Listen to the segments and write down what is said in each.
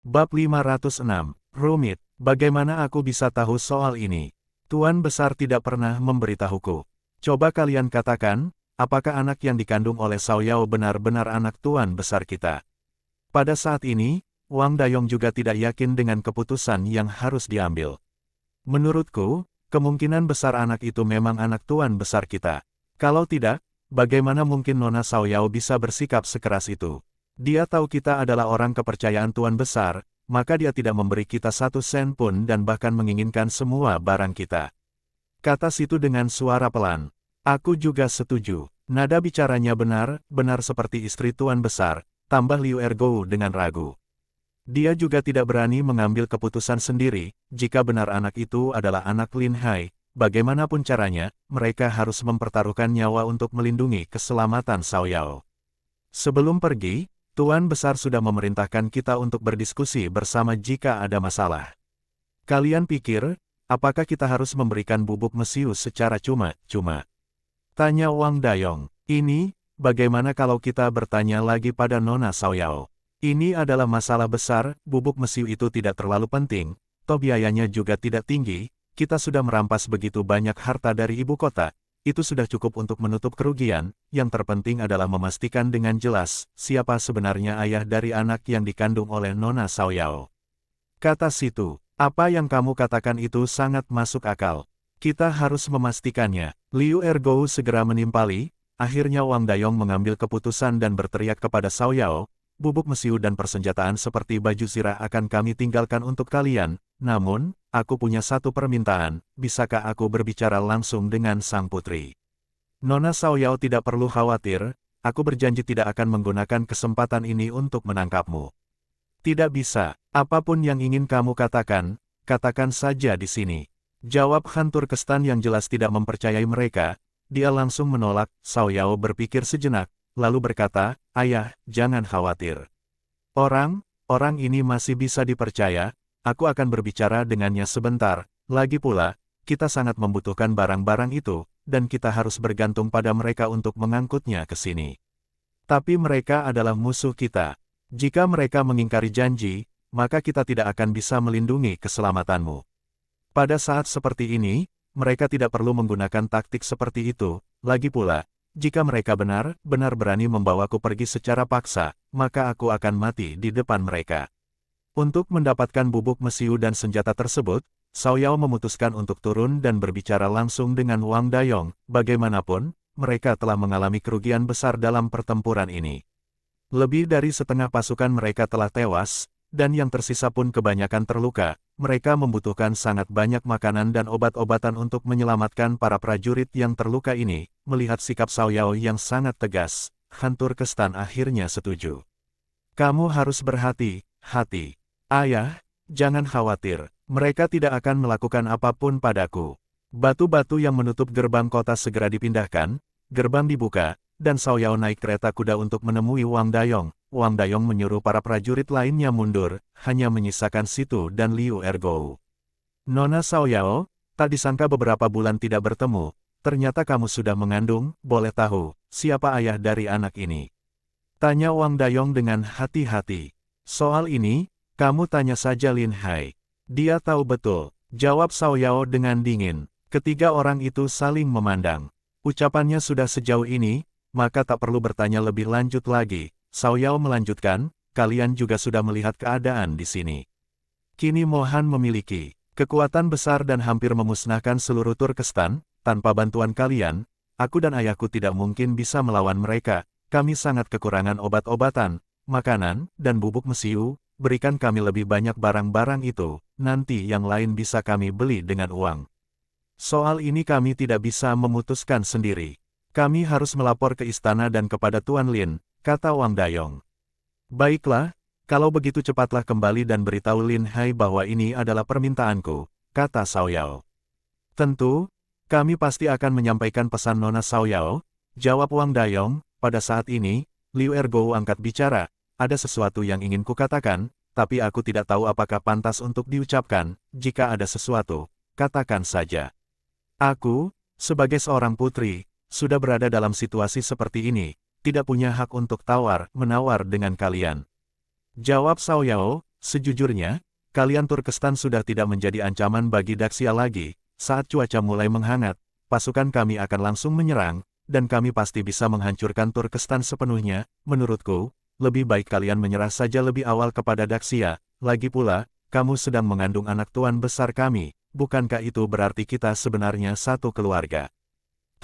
Bab 506, rumit, bagaimana aku bisa tahu soal ini? Tuan Besar tidak pernah memberitahuku. Coba kalian katakan, apakah anak yang dikandung oleh Xiao Yao benar-benar anak Tuan Besar kita? Pada saat ini, Wang Dayong juga tidak yakin dengan keputusan yang harus diambil. Menurutku, kemungkinan besar anak itu memang anak Tuan Besar kita. Kalau tidak, bagaimana mungkin Nona Xiao Yao bisa bersikap sekeras itu? Dia tahu kita adalah orang kepercayaan Tuan Besar, maka dia tidak memberi kita 1 sen pun dan bahkan menginginkan semua barang kita. Kata Situ dengan suara pelan. Aku juga setuju. Nada bicaranya benar seperti istri Tuan Besar, tambah Liu Ergou dengan ragu. Dia juga tidak berani mengambil keputusan sendiri, jika benar anak itu adalah anak Lin Hai, bagaimanapun caranya, mereka harus mempertaruhkan nyawa untuk melindungi keselamatan Xiao Yao. Sebelum pergi, Tuan Besar sudah memerintahkan kita untuk berdiskusi bersama jika ada masalah. Kalian pikir, apakah kita harus memberikan bubuk mesiu secara cuma-cuma? Tanya Wang Dayong. Ini, bagaimana kalau kita bertanya lagi pada Nona Xiao Yao? Ini adalah masalah besar, bubuk mesiu itu tidak terlalu penting, toh biayanya juga tidak tinggi, kita sudah merampas begitu banyak harta dari ibu kota. Itu sudah cukup untuk menutup kerugian, yang terpenting adalah memastikan dengan jelas, siapa sebenarnya ayah dari anak yang dikandung oleh Nona Xiao Yao. Kata Situ, apa yang kamu katakan itu sangat masuk akal. Kita harus memastikannya. Liu Ergou segera menimpali, akhirnya Wang Dayong mengambil keputusan dan berteriak kepada Xiao Yao, bubuk mesiu dan persenjataan seperti baju zirah akan kami tinggalkan untuk kalian, namun, aku punya satu permintaan, bisakah aku berbicara langsung dengan sang putri? Nona Xiao Yao tidak perlu khawatir, aku berjanji tidak akan menggunakan kesempatan ini untuk menangkapmu. Tidak bisa, apapun yang ingin kamu katakan, katakan saja di sini. Jawab Han Turkestan yang jelas tidak mempercayai mereka, dia langsung menolak. Xiao Yao berpikir sejenak, lalu berkata, ayah, jangan khawatir. Orang ini masih bisa dipercaya. Aku akan berbicara dengannya sebentar, lagi pula, kita sangat membutuhkan barang-barang itu, dan kita harus bergantung pada mereka untuk mengangkutnya ke sini. Tapi mereka adalah musuh kita. Jika mereka mengingkari janji, maka kita tidak akan bisa melindungi keselamatanmu. Pada saat seperti ini, mereka tidak perlu menggunakan taktik seperti itu, lagi pula, jika mereka benar-benar berani membawaku pergi secara paksa, maka aku akan mati di depan mereka. Untuk mendapatkan bubuk mesiu dan senjata tersebut, Xiao Yao memutuskan untuk turun dan berbicara langsung dengan Wang Dayong. Bagaimanapun, mereka telah mengalami kerugian besar dalam pertempuran ini. Lebih dari setengah pasukan mereka telah tewas, dan yang tersisa pun kebanyakan terluka. Mereka membutuhkan sangat banyak makanan dan obat-obatan untuk menyelamatkan para prajurit yang terluka ini. Melihat sikap Xiao Yao yang sangat tegas, Han Turkestan akhirnya setuju. Kamu harus berhati-hati. Ayah, jangan khawatir, mereka tidak akan melakukan apapun padaku. Batu-batu yang menutup gerbang kota segera dipindahkan, gerbang dibuka, dan Xiao Yao naik kereta kuda untuk menemui Wang Dayong. Wang Dayong menyuruh para prajurit lainnya mundur, hanya menyisakan Situ dan Liu Ergou. Nona Xiao Yao, tak disangka beberapa bulan tidak bertemu, ternyata kamu sudah mengandung, boleh tahu, siapa ayah dari anak ini? Tanya Wang Dayong dengan hati-hati. Soal ini, kamu tanya saja Lin Hai. Dia tahu betul, jawab Xiao Yao dengan dingin. Ketiga orang itu saling memandang. Ucapannya sudah sejauh ini, maka tak perlu bertanya lebih lanjut lagi. Xiao Yao melanjutkan, kalian juga sudah melihat keadaan di sini. Kini Mohan memiliki kekuatan besar dan hampir memusnahkan seluruh Turkestan. Tanpa bantuan kalian, aku dan ayahku tidak mungkin bisa melawan mereka. Kami sangat kekurangan obat-obatan, makanan, dan bubuk mesiu. Berikan kami lebih banyak barang-barang itu, nanti yang lain bisa kami beli dengan uang. Soal ini kami tidak bisa memutuskan sendiri. Kami harus melapor ke istana dan kepada Tuan Lin, kata Wang Dayong. Baiklah, kalau begitu cepatlah kembali dan beritahu Lin Hai bahwa ini adalah permintaanku, kata Xiao Yao. Tentu, kami pasti akan menyampaikan pesan Nona Xiao Yao, jawab Wang Dayong. Pada saat ini, Liu Ergou angkat bicara. Ada sesuatu yang ingin kukatakan, tapi aku tidak tahu apakah pantas untuk diucapkan. Jika ada sesuatu, katakan saja. Aku, sebagai seorang putri, sudah berada dalam situasi seperti ini, tidak punya hak untuk tawar-menawar dengan kalian. Jawab Xiao Yao, Sejujurnya, kalian Turkestan sudah tidak menjadi ancaman bagi Daxia lagi. Saat cuaca mulai menghangat, pasukan kami akan langsung menyerang, dan kami pasti bisa menghancurkan Turkestan sepenuhnya. Menurutku, lebih baik kalian menyerah saja lebih awal kepada Daxia. Lagi pula, kamu sedang mengandung anak tuan besar kami, bukankah itu berarti kita sebenarnya satu keluarga?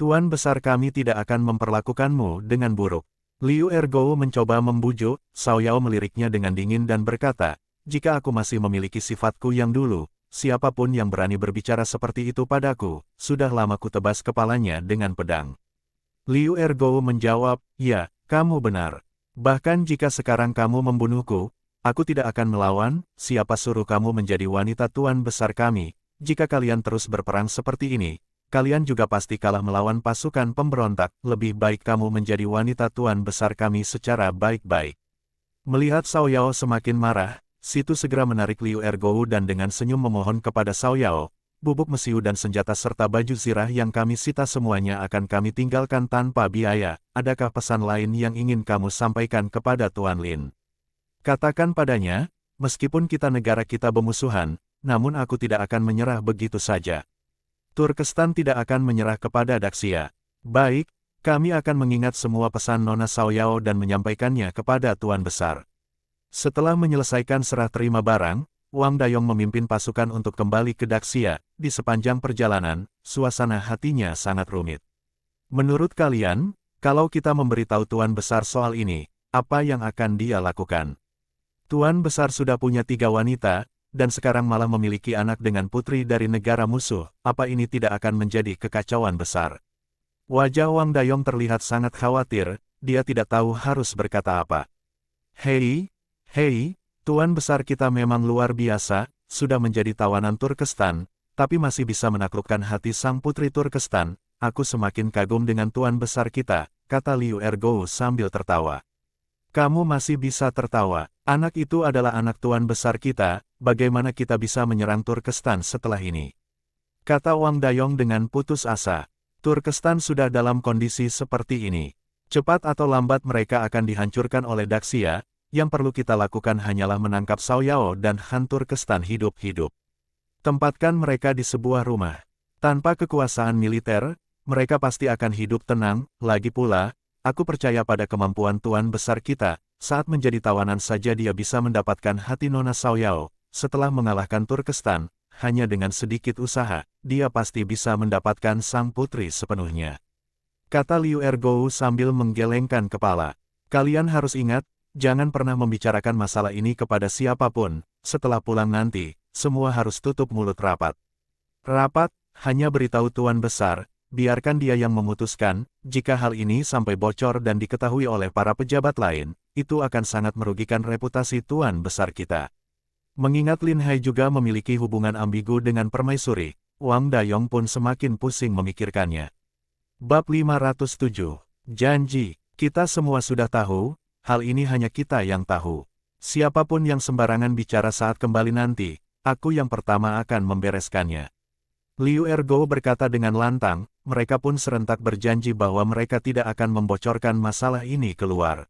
Tuan besar kami tidak akan memperlakukanmu dengan buruk. Liu Ergo mencoba membujuk, Xiao Yao meliriknya dengan dingin dan berkata, jika aku masih memiliki sifatku yang dulu, siapapun yang berani berbicara seperti itu padaku, sudah lama ku tebas kepalanya dengan pedang. Liu Ergo menjawab, ya, kamu benar. Bahkan jika sekarang kamu membunuhku, aku tidak akan melawan. Siapa suruh kamu menjadi wanita tuan besar kami? Jika kalian terus berperang seperti ini, kalian juga pasti kalah melawan pasukan pemberontak. Lebih baik kamu menjadi wanita tuan besar kami secara baik-baik. Melihat Xiao Yao semakin marah, Situ segera menarik Liu Ergo dan dengan senyum memohon kepada Xiao Yao, bubuk mesiu dan senjata serta baju zirah yang kami sita semuanya akan kami tinggalkan tanpa biaya. Adakah pesan lain yang ingin kamu sampaikan kepada Tuan Lin? Katakan padanya, meskipun negara kita bermusuhan, namun aku tidak akan menyerah begitu saja. Turkestan tidak akan menyerah kepada Daxia. Baik, kami akan mengingat semua pesan Nona Xiao Yao dan menyampaikannya kepada Tuan Besar. Setelah menyelesaikan serah terima barang, Wang Dayong memimpin pasukan untuk kembali ke Daxia. Di sepanjang perjalanan, suasana hatinya sangat rumit. Menurut kalian, kalau kita memberitahu Tuan Besar soal ini, apa yang akan dia lakukan? Tuan Besar sudah punya 3 wanita, dan sekarang malah memiliki anak dengan putri dari negara musuh. Apa ini tidak akan menjadi kekacauan besar? Wajah Wang Dayong terlihat sangat khawatir, dia tidak tahu harus berkata apa. Hei, Tuan Besar kita memang luar biasa, sudah menjadi tawanan Turkestan, tapi masih bisa menaklukkan hati sang putri Turkestan. Aku semakin kagum dengan Tuan Besar kita, kata Liu Ergo sambil tertawa. Kamu masih bisa tertawa, anak itu adalah anak Tuan Besar kita, bagaimana kita bisa menyerang Turkestan setelah ini? Kata Wang Dayong dengan putus asa. Turkestan sudah dalam kondisi seperti ini. Cepat atau lambat mereka akan dihancurkan oleh Daxia. Yang perlu kita lakukan hanyalah menangkap Xiao Yao dan Han Turkestan hidup-hidup. Tempatkan mereka di sebuah rumah. Tanpa kekuasaan militer, mereka pasti akan hidup tenang. Lagi pula, aku percaya pada kemampuan Tuan Besar kita. Saat menjadi tawanan saja dia bisa mendapatkan hati Nona Xiao Yao. Setelah mengalahkan Turkestan, hanya dengan sedikit usaha, dia pasti bisa mendapatkan sang putri sepenuhnya. Kata Liu Ergo sambil menggelengkan kepala. Kalian harus ingat, jangan pernah membicarakan masalah ini kepada siapapun. Setelah pulang nanti, semua harus tutup mulut rapat. Rapat, hanya beritahu Tuan Besar, biarkan dia yang memutuskan. Jika hal ini sampai bocor dan diketahui oleh para pejabat lain, itu akan sangat merugikan reputasi Tuan Besar kita. Mengingat Lin Hai juga memiliki hubungan ambigu dengan permaisuri, Wang Dayong pun semakin pusing memikirkannya. Bab 507. Janji, kita semua sudah tahu. Hal ini hanya kita yang tahu. Siapapun yang sembarangan bicara saat kembali nanti, aku yang pertama akan membereskannya. Liu Ergo berkata dengan lantang, mereka pun serentak berjanji bahwa mereka tidak akan membocorkan masalah ini keluar.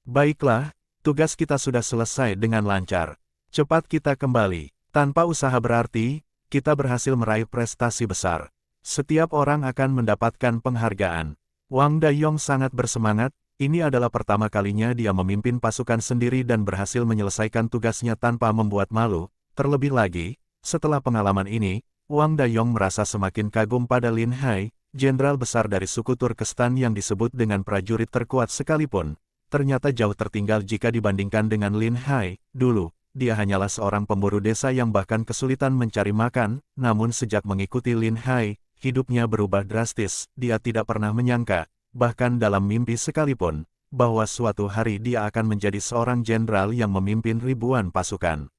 Baiklah, tugas kita sudah selesai dengan lancar. Cepat kita kembali. Tanpa usaha berarti, kita berhasil meraih prestasi besar. Setiap orang akan mendapatkan penghargaan. Wang Dayong sangat bersemangat. Ini adalah pertama kalinya dia memimpin pasukan sendiri dan berhasil menyelesaikan tugasnya tanpa membuat malu. Terlebih lagi, setelah pengalaman ini, Wang Dayong merasa semakin kagum pada Lin Hai, jenderal besar dari suku Turkestan yang disebut dengan prajurit terkuat sekalipun. Ternyata jauh tertinggal jika dibandingkan dengan Lin Hai. Dulu, dia hanyalah seorang pemburu desa yang bahkan kesulitan mencari makan, namun sejak mengikuti Lin Hai, hidupnya berubah drastis. Dia tidak pernah menyangka, bahkan dalam mimpi sekalipun, bahwa suatu hari dia akan menjadi seorang jenderal yang memimpin ribuan pasukan.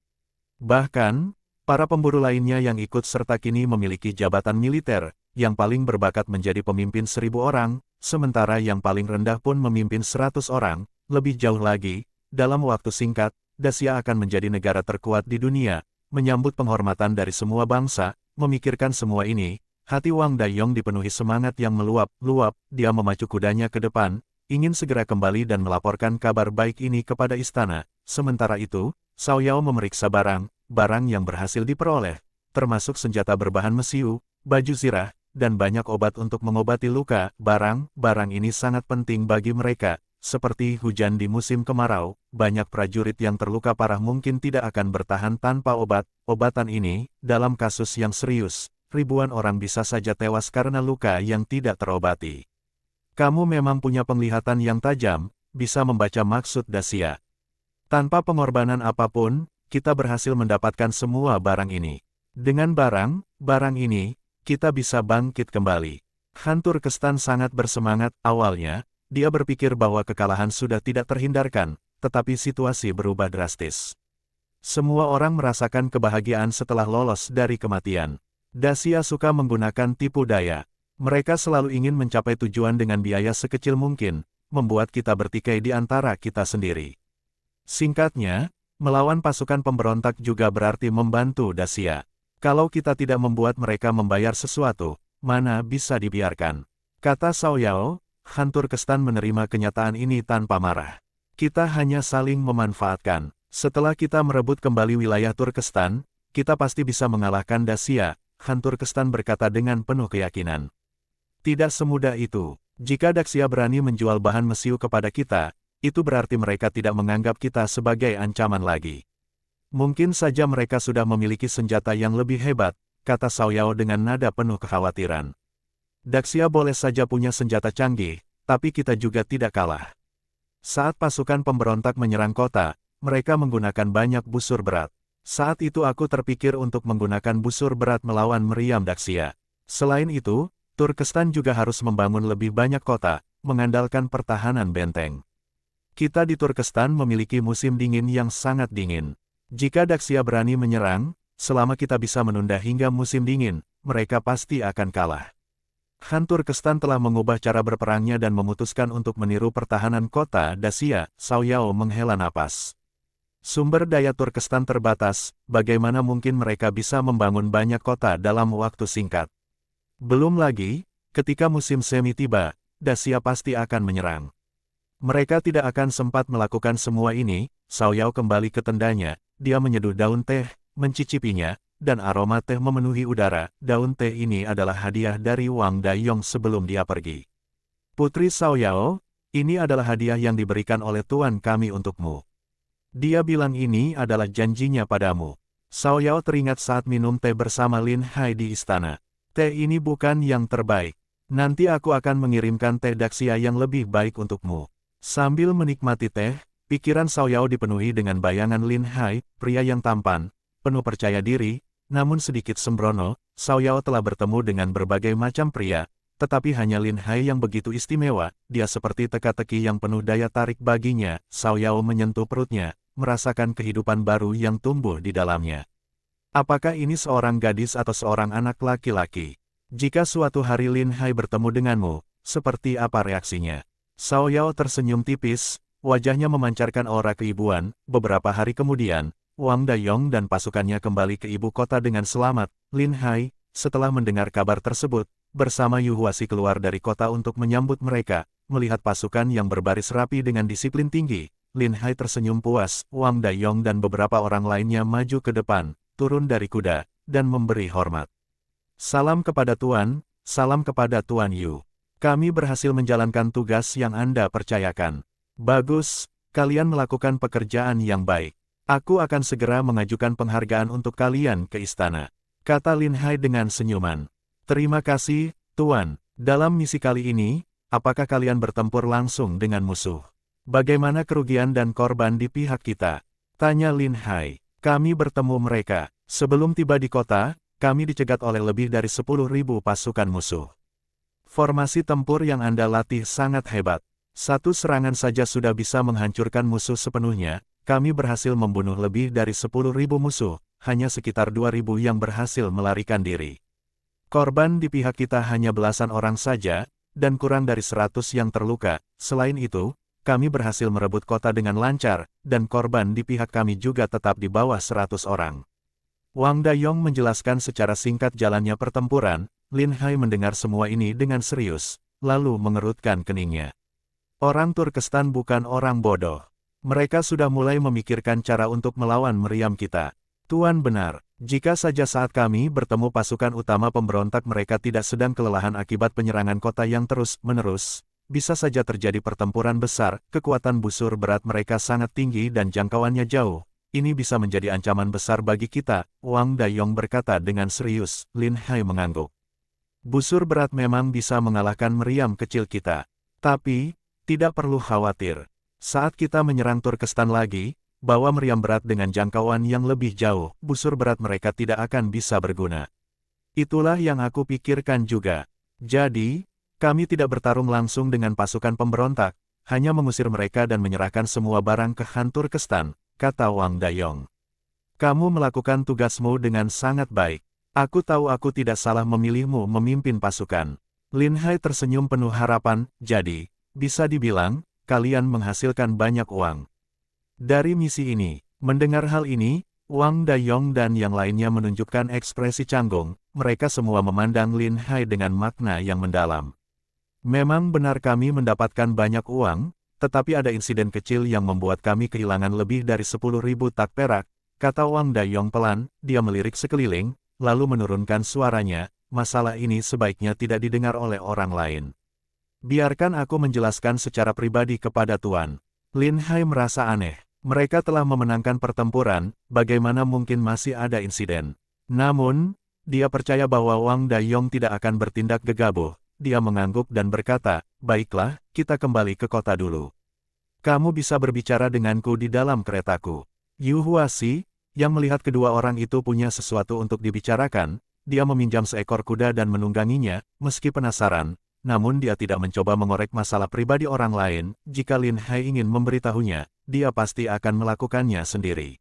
Bahkan, para pemburu lainnya yang ikut serta kini memiliki jabatan militer, yang paling berbakat menjadi pemimpin 1000 orang, sementara yang paling rendah pun memimpin 100 orang. Lebih jauh lagi, dalam waktu singkat, Daxia akan menjadi negara terkuat di dunia, menyambut penghormatan dari semua bangsa. Memikirkan semua ini, hati Wang Dayong dipenuhi semangat yang meluap-luap. Dia memacu kudanya ke depan, ingin segera kembali dan melaporkan kabar baik ini kepada istana. Sementara itu, Cao Yao memeriksa barang yang berhasil diperoleh, termasuk senjata berbahan mesiu, baju zirah, dan banyak obat untuk mengobati luka. Barang ini sangat penting bagi mereka. Seperti hujan di musim kemarau, banyak prajurit yang terluka parah mungkin tidak akan bertahan tanpa obatan ini. Dalam kasus yang serius, ribuan orang bisa saja tewas karena luka yang tidak terobati. Kamu memang punya penglihatan yang tajam, bisa membaca maksud Dacia. Tanpa pengorbanan apapun, kita berhasil mendapatkan semua barang ini. Dengan barang ini, kita bisa bangkit kembali. Han Turkestan sangat bersemangat. Awalnya, dia berpikir bahwa kekalahan sudah tidak terhindarkan, tetapi situasi berubah drastis. Semua orang merasakan kebahagiaan setelah lolos dari kematian. Dacia suka menggunakan tipu daya. Mereka selalu ingin mencapai tujuan dengan biaya sekecil mungkin, membuat kita bertikai di antara kita sendiri. Singkatnya, melawan pasukan pemberontak juga berarti membantu Dacia. Kalau kita tidak membuat mereka membayar sesuatu, mana bisa dibiarkan. Kata Cao Yao. Han Turkestan menerima kenyataan ini tanpa marah. Kita hanya saling memanfaatkan. Setelah kita merebut kembali wilayah Turkestan, kita pasti bisa mengalahkan Dacia, Han Turkestan berkata dengan penuh keyakinan. Tidak semudah itu. Jika Dacia berani menjual bahan mesiu kepada kita, itu berarti mereka tidak menganggap kita sebagai ancaman lagi. Mungkin saja mereka sudah memiliki senjata yang lebih hebat, kata Cao Yao dengan nada penuh kekhawatiran. Dacia boleh saja punya senjata canggih, tapi kita juga tidak kalah. Saat pasukan pemberontak menyerang kota, mereka menggunakan banyak busur berat. Saat itu aku terpikir untuk menggunakan busur berat melawan meriam Dacia. Selain itu, Turkestan juga harus membangun lebih banyak kota, mengandalkan pertahanan benteng. Kita di Turkestan memiliki musim dingin yang sangat dingin. Jika Dacia berani menyerang, selama kita bisa menunda hingga musim dingin, mereka pasti akan kalah. Han Turkestan telah mengubah cara berperangnya dan memutuskan untuk meniru pertahanan kota Dacia. Cao Yao menghela napas. Sumber daya Turkestan terbatas, bagaimana mungkin mereka bisa membangun banyak kota dalam waktu singkat? Belum lagi, ketika musim semi tiba, Dacia pasti akan menyerang. Mereka tidak akan sempat melakukan semua ini. Cao Yao kembali ke tendanya, dia menyeduh daun teh, mencicipinya, dan aroma teh memenuhi udara. Daun teh ini adalah hadiah dari Wang Dayong sebelum dia pergi. Putri Cao Yao, ini adalah hadiah yang diberikan oleh Tuan kami untukmu. Dia bilang ini adalah janjinya padamu. Cao Yao teringat saat minum teh bersama Lin Hai di istana. Teh ini bukan yang terbaik. Nanti aku akan mengirimkan teh Dacia yang lebih baik untukmu. Sambil menikmati teh, pikiran Cao Yao dipenuhi dengan bayangan Lin Hai, pria yang tampan, penuh percaya diri, namun sedikit sembrono. Cao Yao telah bertemu dengan berbagai macam pria, tetapi hanya Lin Hai yang begitu istimewa. Dia seperti teka-teki yang penuh daya tarik baginya. Cao Yao menyentuh perutnya, merasakan kehidupan baru yang tumbuh di dalamnya. Apakah ini seorang gadis atau seorang anak laki-laki? Jika suatu hari Lin Hai bertemu denganmu, seperti apa reaksinya? Cao Yao tersenyum tipis, wajahnya memancarkan aura keibuan. Beberapa hari kemudian, Wang Dayong dan pasukannya kembali ke ibu kota dengan selamat. Lin Hai, setelah mendengar kabar tersebut, bersama Yu Huasi keluar dari kota untuk menyambut mereka. Melihat pasukan yang berbaris rapi dengan disiplin tinggi, Lin Hai tersenyum puas. Wang Dayong dan beberapa orang lainnya maju ke depan, turun dari kuda, dan memberi hormat. Salam kepada Tuan, salam kepada Tuan Yu. Kami berhasil menjalankan tugas yang Anda percayakan. Bagus, kalian melakukan pekerjaan yang baik. Aku akan segera mengajukan penghargaan untuk kalian ke istana, kata Lin Hai dengan senyuman. Terima kasih, Tuan. Dalam misi kali ini, apakah kalian bertempur langsung dengan musuh? Bagaimana kerugian dan korban di pihak kita? Tanya Lin Hai. Kami bertemu mereka. Sebelum tiba di kota, kami dicegat oleh lebih dari 10.000 pasukan musuh. Formasi tempur yang Anda latih sangat hebat. Satu serangan saja sudah bisa menghancurkan musuh sepenuhnya. Kami berhasil membunuh lebih dari 10.000 musuh, hanya sekitar 2.000 yang berhasil melarikan diri. Korban di pihak kita hanya belasan orang saja, dan kurang dari 100 yang terluka. Selain itu, kami berhasil merebut kota dengan lancar, dan korban di pihak kami juga tetap di bawah 100 orang. Wang Dayong menjelaskan secara singkat jalannya pertempuran. Lin Hai mendengar semua ini dengan serius, lalu mengerutkan keningnya. Orang Turkestan bukan orang bodoh. Mereka sudah mulai memikirkan cara untuk melawan meriam kita. Tuan benar, jika saja saat kami bertemu pasukan utama pemberontak mereka tidak sedang kelelahan akibat penyerangan kota yang terus-menerus, bisa saja terjadi pertempuran besar, kekuatan busur berat mereka sangat tinggi dan jangkauannya jauh. Ini bisa menjadi ancaman besar bagi kita, Wang Dayong berkata dengan serius. Lin Hai mengangguk. Busur berat memang bisa mengalahkan meriam kecil kita. Tapi, tidak perlu khawatir. Saat kita menyerang Turkestan lagi, bawa meriam berat dengan jangkauan yang lebih jauh, busur berat mereka tidak akan bisa berguna. Itulah yang aku pikirkan juga. Jadi, kami tidak bertarung langsung dengan pasukan pemberontak, hanya mengusir mereka dan menyerahkan semua barang ke Han Turkestan, kata Wang Dayong. Kamu melakukan tugasmu dengan sangat baik. Aku tahu aku tidak salah memilihmu memimpin pasukan. Lin Hai tersenyum penuh harapan, jadi, bisa dibilang, kalian menghasilkan banyak uang. Dari misi ini, mendengar hal ini, Wang Dayong dan yang lainnya menunjukkan ekspresi canggung, mereka semua memandang Lin Hai dengan makna yang mendalam. Memang benar kami mendapatkan banyak uang, tetapi ada insiden kecil yang membuat kami kehilangan lebih dari 10.000 tak perak, kata Wang Dayong pelan, dia melirik sekeliling, lalu menurunkan suaranya, masalah ini sebaiknya tidak didengar oleh orang lain. Biarkan aku menjelaskan secara pribadi kepada Tuan. Lin Hai merasa aneh. Mereka telah memenangkan pertempuran, bagaimana mungkin masih ada insiden. Namun, dia percaya bahwa Wang Dayong tidak akan bertindak gegabah. Dia mengangguk dan berkata, baiklah, kita kembali ke kota dulu. Kamu bisa berbicara denganku di dalam keretaku. Yu Huasi, yang melihat kedua orang itu punya sesuatu untuk dibicarakan, dia meminjam seekor kuda dan menungganginya, meski penasaran. Namun dia tidak mencoba mengorek masalah pribadi orang lain, jika Lin Hai ingin memberitahunya, dia pasti akan melakukannya sendiri.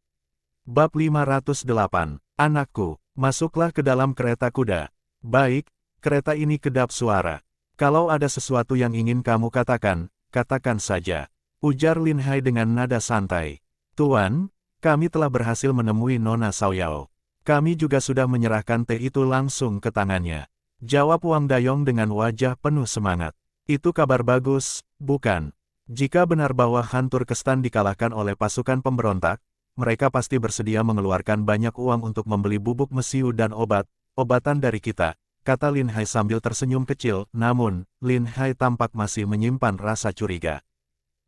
Bab 508, Anakku, masuklah ke dalam kereta kuda. Baik, kereta ini kedap suara. Kalau ada sesuatu yang ingin kamu katakan, katakan saja. Ujar Lin Hai dengan nada santai. Tuan, kami telah berhasil menemui Nona Xiaoyao. Kami juga sudah menyerahkan teh itu langsung ke tangannya. Jawab Wang Dayong dengan wajah penuh semangat. Itu kabar bagus, bukan? Jika benar bahwa Han Turkestan dikalahkan oleh pasukan pemberontak, mereka pasti bersedia mengeluarkan banyak uang untuk membeli bubuk mesiu dan obatan dari kita, kata Lin Hai sambil tersenyum kecil, namun, Lin Hai tampak masih menyimpan rasa curiga.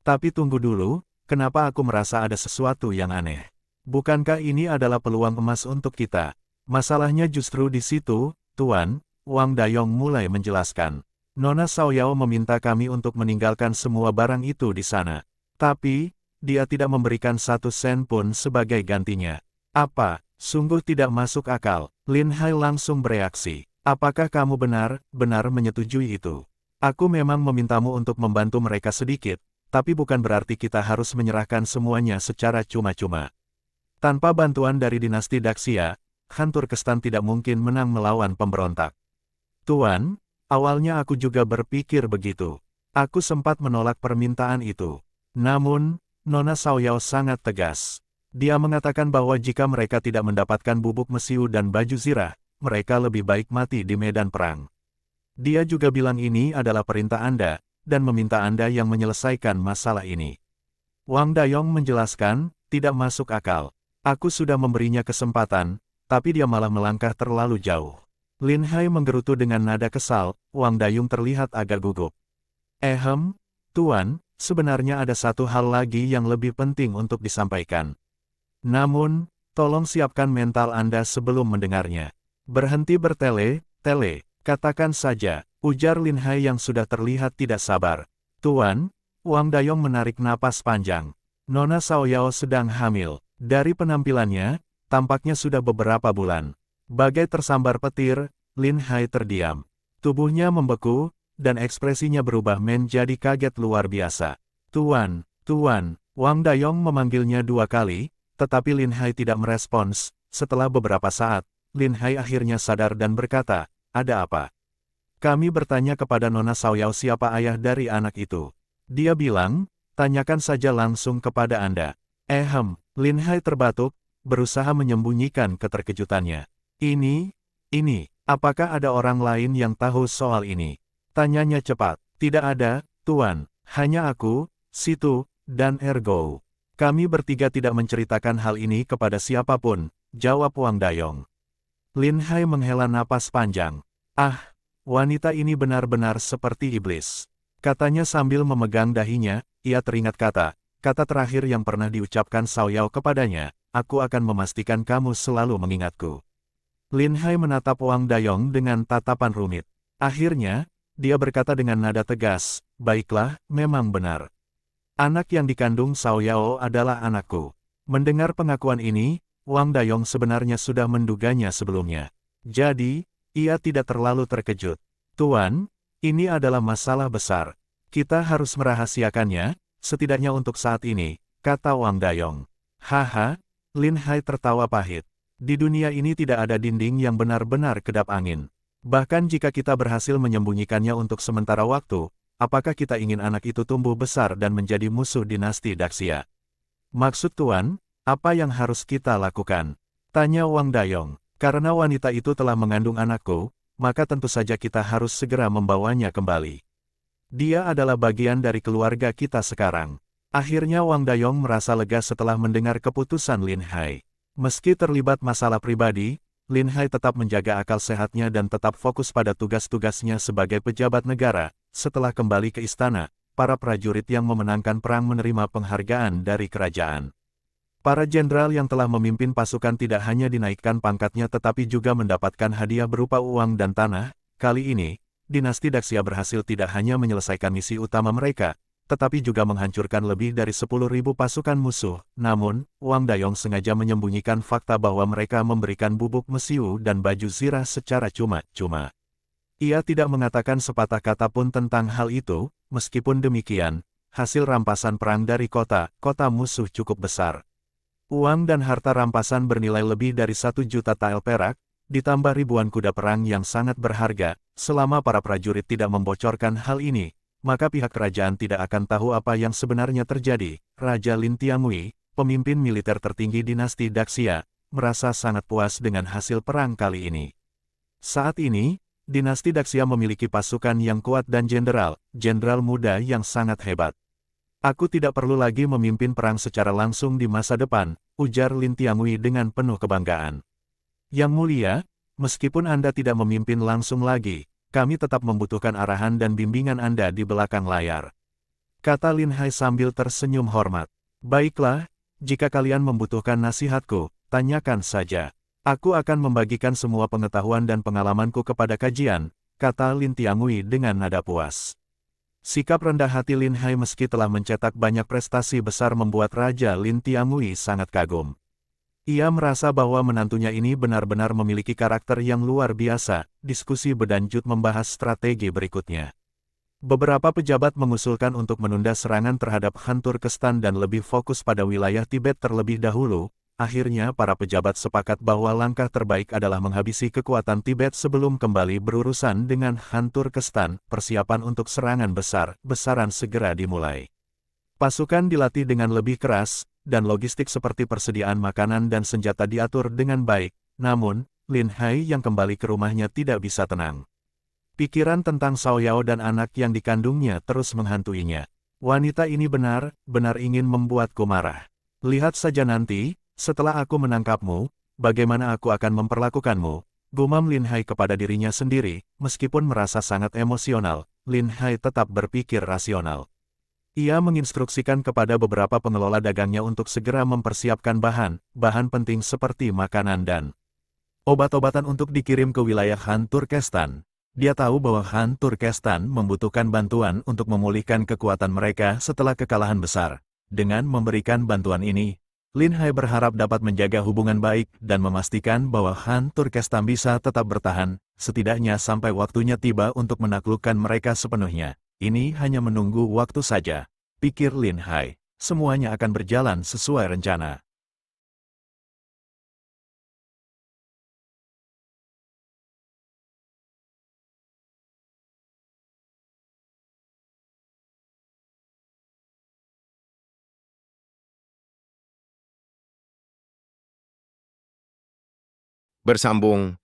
Tapi tunggu dulu, kenapa aku merasa ada sesuatu yang aneh? Bukankah ini adalah peluang emas untuk kita? Masalahnya justru di situ, Tuan. Wang Dayong mulai menjelaskan. Nona Xiaoyao meminta kami untuk meninggalkan semua barang itu di sana. Tapi, dia tidak memberikan 1 sen pun sebagai gantinya. Apa? Sungguh tidak masuk akal. Lin Hai langsung bereaksi. Apakah kamu benar menyetujui itu? Aku memang memintamu untuk membantu mereka sedikit, tapi bukan berarti kita harus menyerahkan semuanya secara cuma-cuma. Tanpa bantuan dari dinasti Daxia, Han Turkestan tidak mungkin menang melawan pemberontak. Tuan, awalnya aku juga berpikir begitu. Aku sempat menolak permintaan itu. Namun, Nona Xiaoyao sangat tegas. Dia mengatakan bahwa jika mereka tidak mendapatkan bubuk mesiu dan baju zirah, mereka lebih baik mati di medan perang. Dia juga bilang ini adalah perintah Anda, dan meminta Anda yang menyelesaikan masalah ini. Wang Dayong menjelaskan, tidak masuk akal. Aku sudah memberinya kesempatan, tapi dia malah melangkah terlalu jauh. Lin Hai menggerutu dengan nada kesal, Wang Dayong terlihat agak gugup. Tuan, sebenarnya ada satu hal lagi yang lebih penting untuk disampaikan. Namun, tolong siapkan mental Anda sebelum mendengarnya. Berhenti bertele-tele, katakan saja, ujar Lin Hai yang sudah terlihat tidak sabar. Tuan, Wang Dayong menarik napas panjang. Nona Xiaoyao sedang hamil. Dari penampilannya, tampaknya sudah beberapa bulan. Bagai tersambar petir, Lin Hai terdiam. Tubuhnya membeku, dan ekspresinya berubah menjadi kaget luar biasa. Tuan, Wang Dayong memanggilnya 2 kali, tetapi Lin Hai tidak merespons. Setelah beberapa saat, Lin Hai akhirnya sadar dan berkata, ada apa? Kami bertanya kepada Nona Xiaoyao siapa ayah dari anak itu. Dia bilang, tanyakan saja langsung kepada Anda. Lin Hai terbatuk, berusaha menyembunyikan keterkejutannya. Ini, apakah ada orang lain yang tahu soal ini? Tanyanya cepat. Tidak ada, Tuan. Hanya aku, Situ, dan Ergo. Kami bertiga tidak menceritakan hal ini kepada siapapun, jawab Wang Dayong. Lin Hai menghela napas panjang. Ah, wanita ini benar-benar seperti iblis. Katanya sambil memegang dahinya, ia teringat kata terakhir yang pernah diucapkan Cao Yao kepadanya, aku akan memastikan kamu selalu mengingatku. Lin Hai menatap Wang Dayong dengan tatapan rumit. Akhirnya, dia berkata dengan nada tegas, baiklah, memang benar. Anak yang dikandung Cao Yao adalah anakku. Mendengar pengakuan ini, Wang Dayong sebenarnya sudah menduganya sebelumnya. Jadi, ia tidak terlalu terkejut. Tuan, ini adalah masalah besar. Kita harus merahasiakannya, setidaknya untuk saat ini, kata Wang Dayong. Haha, Lin Hai tertawa pahit. Di dunia ini tidak ada dinding yang benar-benar kedap angin. Bahkan jika kita berhasil menyembunyikannya untuk sementara waktu, apakah kita ingin anak itu tumbuh besar dan menjadi musuh dinasti Daxia? Maksud Tuan, apa yang harus kita lakukan? Tanya Wang Dayong. Karena wanita itu telah mengandung anakku, maka tentu saja kita harus segera membawanya kembali. Dia adalah bagian dari keluarga kita sekarang. Akhirnya Wang Dayong merasa lega setelah mendengar keputusan Lin Hai. Meski terlibat masalah pribadi, Lin Hai tetap menjaga akal sehatnya dan tetap fokus pada tugas-tugasnya sebagai pejabat negara. Setelah kembali ke istana, para prajurit yang memenangkan perang menerima penghargaan dari kerajaan. Para jenderal yang telah memimpin pasukan tidak hanya dinaikkan pangkatnya tetapi juga mendapatkan hadiah berupa uang dan tanah. Kali ini, dinasti Daxia berhasil tidak hanya menyelesaikan misi utama mereka, tetapi juga menghancurkan lebih dari 10.000 pasukan musuh. Namun, Wang Dayong sengaja menyembunyikan fakta bahwa mereka memberikan bubuk mesiu dan baju zirah secara cuma-cuma. Ia tidak mengatakan sepatah kata pun tentang hal itu, meskipun demikian, hasil rampasan perang dari kota musuh cukup besar. Uang dan harta rampasan bernilai lebih dari 1 juta tael perak, ditambah ribuan kuda perang yang sangat berharga. Selama para prajurit tidak membocorkan hal ini, maka pihak kerajaan tidak akan tahu apa yang sebenarnya terjadi. Raja Lin Tiangui, pemimpin militer tertinggi dinasti Daxia, merasa sangat puas dengan hasil perang kali ini. Saat ini, dinasti Daxia memiliki pasukan yang kuat dan jenderal muda yang sangat hebat. Aku tidak perlu lagi memimpin perang secara langsung di masa depan, ujar Lin Tiangui dengan penuh kebanggaan. Yang mulia, meskipun Anda tidak memimpin langsung lagi, kami tetap membutuhkan arahan dan bimbingan Anda di belakang layar. Kata Lin Hai sambil tersenyum hormat. Baiklah, jika kalian membutuhkan nasihatku, tanyakan saja. Aku akan membagikan semua pengetahuan dan pengalamanku kepada kajian, kata Lin Tiangui dengan nada puas. Sikap rendah hati Lin Hai meski telah mencetak banyak prestasi besar membuat Raja Lin Tiangui sangat kagum. Ia merasa bahwa menantunya ini benar-benar memiliki karakter yang luar biasa. Diskusi berlanjut membahas strategi berikutnya. Beberapa pejabat mengusulkan untuk menunda serangan terhadap Han Turkestan dan lebih fokus pada wilayah Tibet terlebih dahulu. Akhirnya para pejabat sepakat bahwa langkah terbaik adalah menghabisi kekuatan Tibet sebelum kembali berurusan dengan Han Turkestan. Persiapan untuk serangan besar-besaran segera dimulai. Pasukan dilatih dengan lebih keras, dan logistik seperti persediaan makanan dan senjata diatur dengan baik. Namun, Lin Hai yang kembali ke rumahnya tidak bisa tenang. Pikiran tentang Cao Yao dan anak yang dikandungnya terus menghantuinya. Wanita ini benar-benar ingin membuatku marah. Lihat saja nanti, setelah aku menangkapmu, bagaimana aku akan memperlakukanmu, gumam Lin Hai kepada dirinya sendiri. Meskipun merasa sangat emosional, Lin Hai tetap berpikir rasional. Ia menginstruksikan kepada beberapa pengelola dagangnya untuk segera mempersiapkan bahan penting seperti makanan dan obat-obatan untuk dikirim ke wilayah Han Turkestan. Dia tahu bahwa Han Turkestan membutuhkan bantuan untuk memulihkan kekuatan mereka setelah kekalahan besar. Dengan memberikan bantuan ini, Lin Hai berharap dapat menjaga hubungan baik dan memastikan bahwa Han Turkestan bisa tetap bertahan, setidaknya sampai waktunya tiba untuk menaklukkan mereka sepenuhnya. Ini hanya menunggu waktu saja, pikir Lin Hai. Semuanya akan berjalan sesuai rencana. Bersambung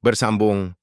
Bersambung,